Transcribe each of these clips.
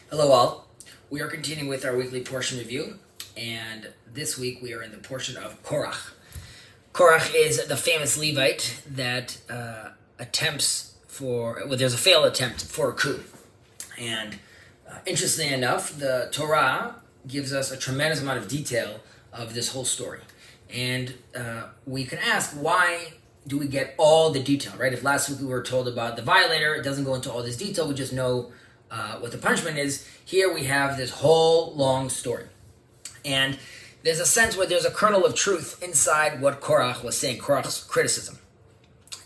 Hello all. We are continuing with our weekly portion review, and this week we are in the portion of Korach. Korach is the famous Levite that there's a failed attempt for a coup. And interestingly enough, the Torah gives us a tremendous amount of detail of this whole story. And we can ask, why do we get all the detail, right? If last week we were told about the violator, it doesn't go into all this detail, we just know what the punishment is. Here we have this whole long story. And there's a sense where there's a kernel of truth inside what Korach was saying, Korach's criticism.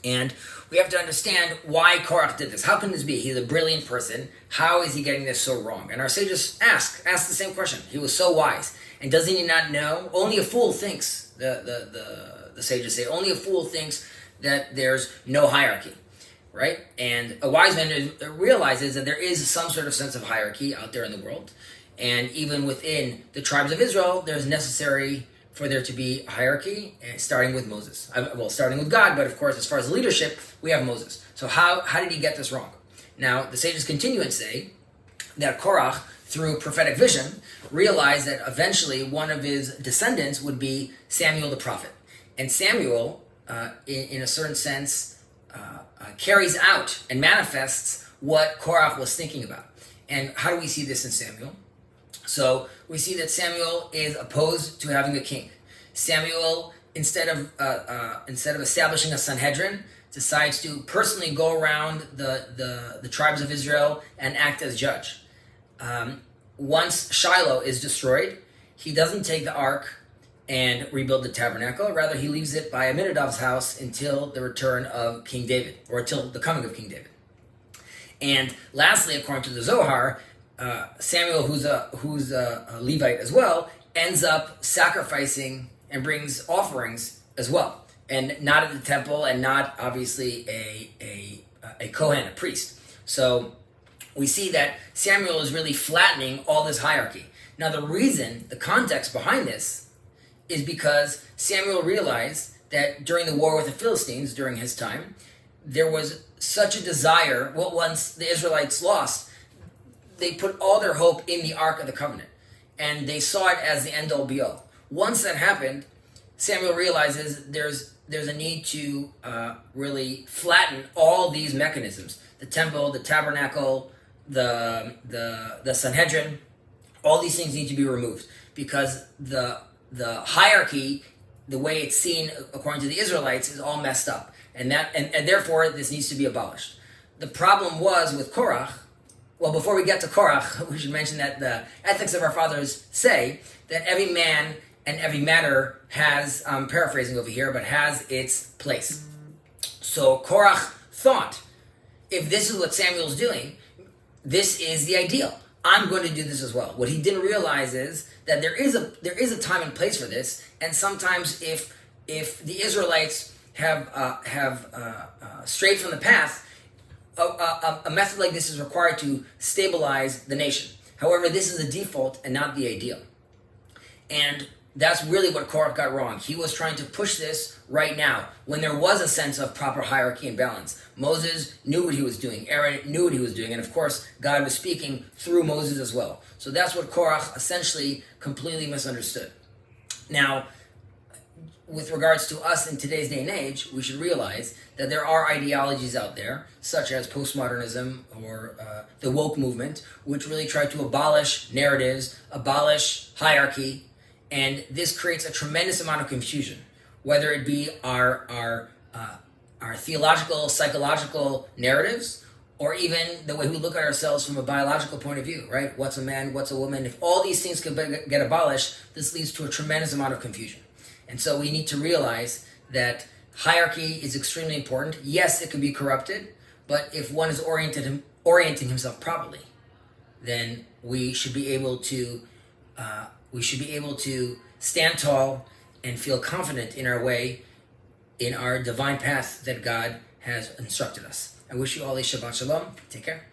And we have to understand why Korach did this. How can this be? He's a brilliant person. How is he getting this so wrong? And our sages ask the same question. He was so wise. And doesn't he not know? Only a fool thinks, the sages say, only a fool thinks that there's no hierarchy. Right? And a wise man realizes that there is some sort of sense of hierarchy out there in the world. And even within the tribes of Israel, there's necessary for there to be a hierarchy, starting with Moses. Starting with God, but of course, as far as leadership, we have Moses. So how did he get this wrong? Now, the sages continue and say that Korach, through prophetic vision, realized that eventually one of his descendants would be Samuel the prophet. And Samuel, in a certain sense, carries out and manifests what Korach was thinking about. And how do we see this in Samuel? So we see that Samuel is opposed to having a king. Samuel, instead of establishing a Sanhedrin, decides to personally go around the tribes of Israel and act as judge. Once Shiloh is destroyed, he doesn't take the ark and rebuild the tabernacle. Rather, he leaves it by Aminadab's house until the return of King David, or until the coming of King David. And lastly, according to the Zohar, Samuel, who's a Levite as well, ends up sacrificing and brings offerings as well, and not at the temple, and not obviously a Kohen, a priest. So we see that Samuel is really flattening all this hierarchy. Now, the context behind this is because Samuel realized that during the war with the Philistines, during his time, there was such a desire. Well, once the Israelites lost, they put all their hope in the Ark of the Covenant, and they saw it as the end-all be-all. Once that happened, Samuel realizes there's a need to really flatten all these mechanisms: the temple, the tabernacle, the Sanhedrin. All these things need to be removed because the hierarchy, the way it's seen according to the Israelites, is all messed up, and therefore this needs to be abolished. The problem was with Korach. Well, before we get to Korach, we should mention that the ethics of our fathers say that every man and every matter has, I'm paraphrasing over here, but has its place. So Korach thought, if this is what Samuel's doing, this is the ideal. I'm going to do this as well. What he didn't realize is that there is a time and place for this, and sometimes if the Israelites have strayed from the path, a method like this is required to stabilize the nation. However, this is the default and not the ideal. And that's really what Korach got wrong. He was trying to push this right now, when there was a sense of proper hierarchy and balance. Moses knew what he was doing. Aaron knew what he was doing. And of course, God was speaking through Moses as well. So that's what Korach essentially completely misunderstood. Now, with regards to us in today's day and age, we should realize that there are ideologies out there, such as postmodernism or the woke movement, which really try to abolish narratives, abolish hierarchy, and this creates a tremendous amount of confusion, whether it be our theological, psychological narratives, or even the way we look at ourselves from a biological point of view, right? What's a man, what's a woman? If all these things can get abolished, this leads to a tremendous amount of confusion. And so we need to realize that hierarchy is extremely important. Yes, it can be corrupted, but if one is orienting himself properly, then we should be able to stand tall and feel confident in our way, in our divine path that God has instructed us. I wish you all a Shabbat Shalom. Take care.